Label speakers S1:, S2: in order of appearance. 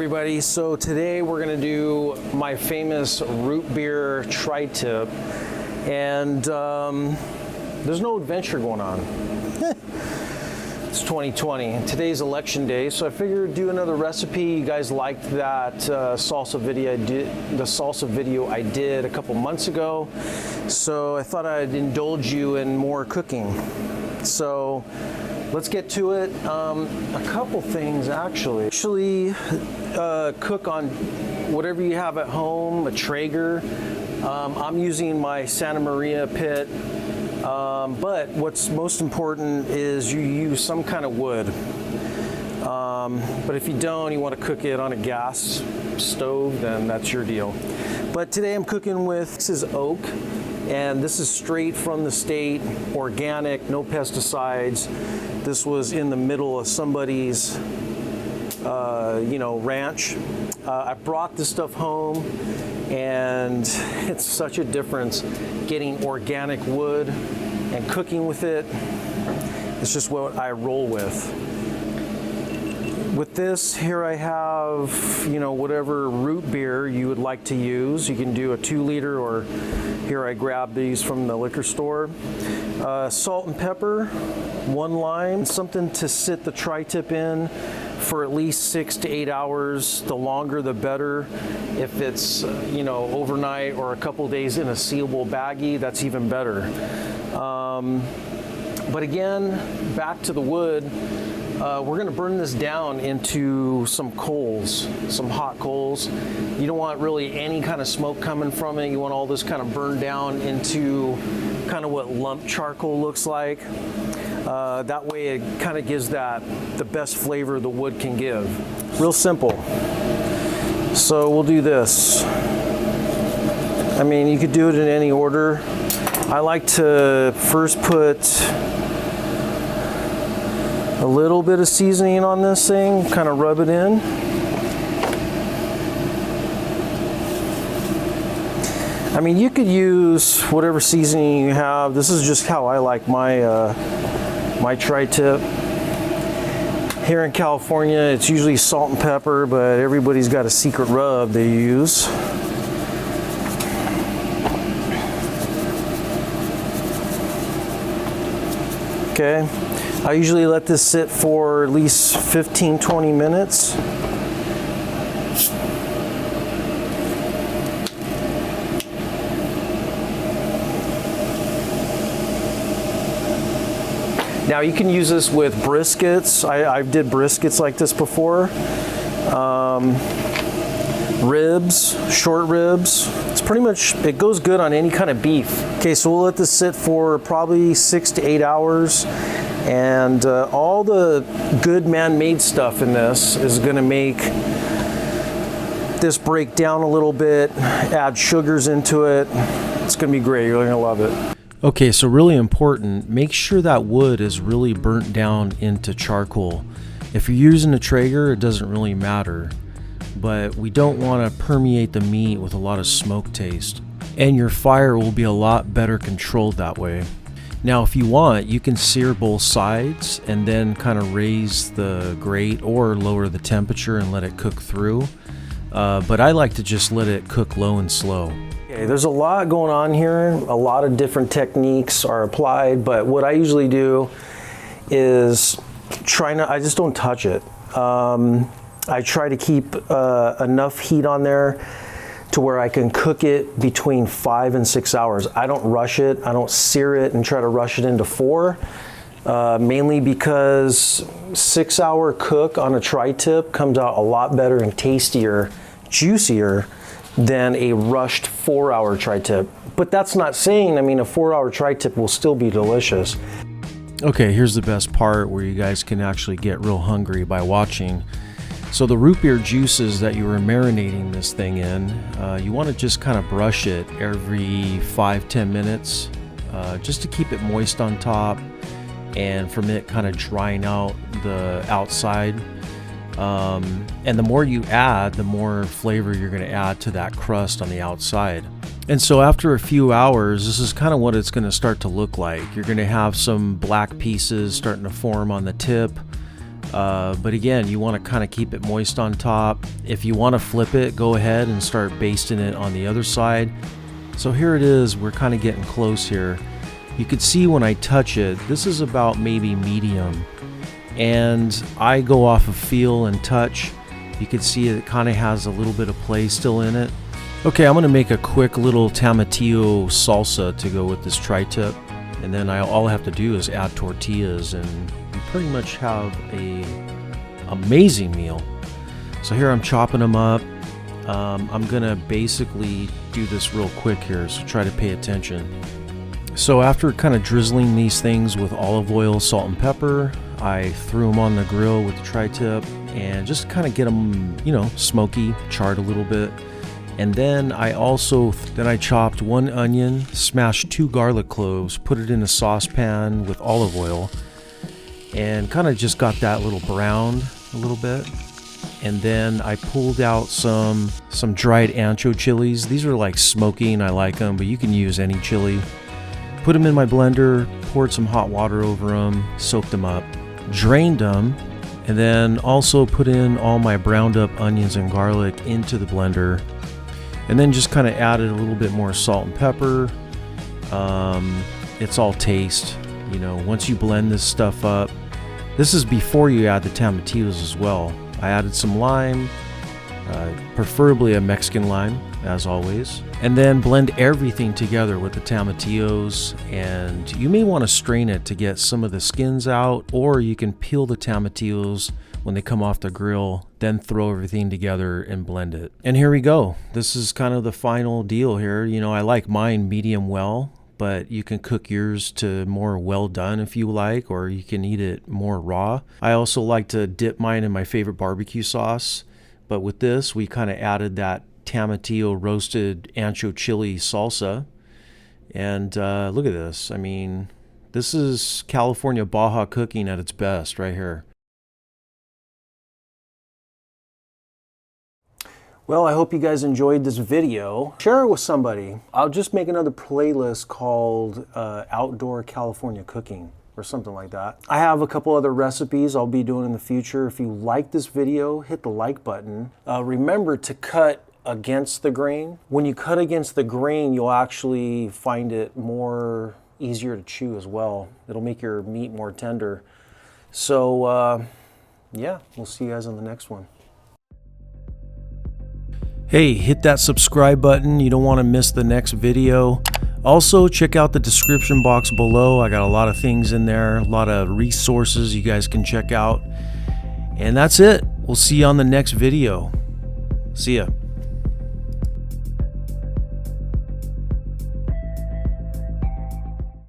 S1: everybody. So today we're gonna do my famous root beer tri-tip, and there's no adventure going on. It's 2020 and today's election day, so I figured do another recipe. You guys liked that salsa video I did a couple months ago, so I thought I'd indulge you in more cooking. So let's get to it. A couple things actually. Cook on whatever you have at home, a Traeger. I'm using my Santa Maria pit, but what's most important is you use some kind of wood. But if you don't, you want to cook it on a gas stove, then that's your deal. But today I'm cooking with, this is oak, and this is straight from the state, organic, no pesticides. This was in the middle of somebody's, ranch. I brought this stuff home, and it's such a difference getting organic wood and cooking with it. It's just what I roll with. With this, here I have, whatever root beer you would like to use. You can do a 2 liter, or here I grabbed these from the liquor store. Salt and pepper, 1 lime, something to sit the tri-tip in for at least 6 to 8 hours. The longer the better. If it's, overnight or a couple days in a sealable baggie, that's even better. But again, back to the wood. We're going to burn this down into some coals, some hot coals. You don't want really any kind of smoke coming from it. You want all this kind of burned down into kind of what lump charcoal looks like. That way it kind of gives the best flavor the wood can give. Real simple. So we'll do this. I mean, you could do it in any order. I like to first put a little bit of seasoning on this thing, kind of rub it in. I mean, you could use whatever seasoning you have. This is just how I like my my tri-tip. Here in California, it's usually salt and pepper, but everybody's got a secret rub they use. Okay. I usually let this sit for at least 15-20 minutes. Now you can use this with briskets. I did briskets like this before. Ribs, short ribs. It's pretty much, it goes good on any kind of beef. Okay, so we'll let this sit for probably 6 to 8 hours. And all the good man-made stuff in this is going to make this break down a little bit, add sugars into it. It's going to be great. You're going to love it. Okay, so really important, make sure that wood is really burnt down into charcoal. If you're using a Traeger, it doesn't really matter, but we don't want to permeate the meat with a lot of smoke taste. And your fire will be a lot better controlled that way. Now, if you want, you can sear both sides and then kind of raise the grate or lower the temperature and let it cook through. But I like to just let it cook low and slow. Okay, there's a lot going on here. A lot of different techniques are applied, but what I usually do is I just don't touch it. I try to keep enough heat on there to where I can cook it between 5 and 6 hours. I don't rush it. I don't sear it and try to rush it into 4, mainly because 6-hour cook on a tri-tip comes out a lot better and tastier, juicier than a rushed 4-hour tri-tip. But that's not saying, a 4-hour tri-tip will still be delicious. Okay, here's the best part where you guys can actually get real hungry by watching. So the root beer juices that you were marinating this thing in, you want to just kind of brush it every 5-10 minutes, just to keep it moist on top and from it kind of drying out the outside. And the more you add, the more flavor you're going to add to that crust on the outside. And so after a few hours, this is kind of what it's going to start to look like. You're going to have some black pieces starting to form on the tip. But again, you want to kind of keep it moist on top. If you want to flip it, go ahead and start basting it on the other side. So here it is, we're kind of getting close here. You can see when I touch it, this is about maybe medium. And I go off of feel and touch. You can see it kind of has a little bit of play still in it. Okay, I'm going to make a quick little Tamatillo salsa to go with this tri-tip. And then all I have to do is add tortillas and you pretty much have a amazing meal. So here I'm chopping them up. I'm going to basically do this real quick here, so try to pay attention. So after kind of drizzling these things with olive oil, salt and pepper, I threw them on the grill with the tri-tip and just kind of get them, you know, smoky, charred a little bit. And then I chopped 1 onion, smashed 2 garlic cloves, put it in a saucepan with olive oil, and kind of just got that little browned a little bit. And then I pulled out some dried ancho chilies. These are like smoky and I like them, but you can use any chili. Put them in my blender, poured some hot water over them, soaked them up, drained them, and then also put in all my browned up onions and garlic into the blender. And then just kind of added a little bit more salt and pepper. It's all taste, you know, once you blend this stuff up. This is before you add the tomatillos as well. I added some lime, preferably a Mexican lime, as always. And then blend everything together with the tomatillos. And you may want to strain it to get some of the skins out, or you can peel the tomatillos when they come off the grill, then throw everything together and blend it. And here we go. This is kind of the final deal here. You know, I like mine medium well, but you can cook yours to more well done if you like, or you can eat it more raw. I also like to dip mine in my favorite barbecue sauce, but with this, we kind of added that Tamatillo roasted ancho chili salsa. And look at this. I mean, this is California Baja cooking at its best right here. Well, I hope you guys enjoyed this video. Share it with somebody. I'll just make another playlist called Outdoor California Cooking or something like that. I have a couple other recipes I'll be doing in the future. If you like this video, hit the like button. Remember to cut against the grain. When you cut against the grain, you'll actually find it more easier to chew as well. It'll make your meat more tender. So yeah, we'll see you guys on the next one. Hey, hit that subscribe button. You don't want to miss the next video. Also, check out the description box below. I got a lot of things in there, a lot of resources you guys can check out. And that's it. We'll see you on the next video. See ya.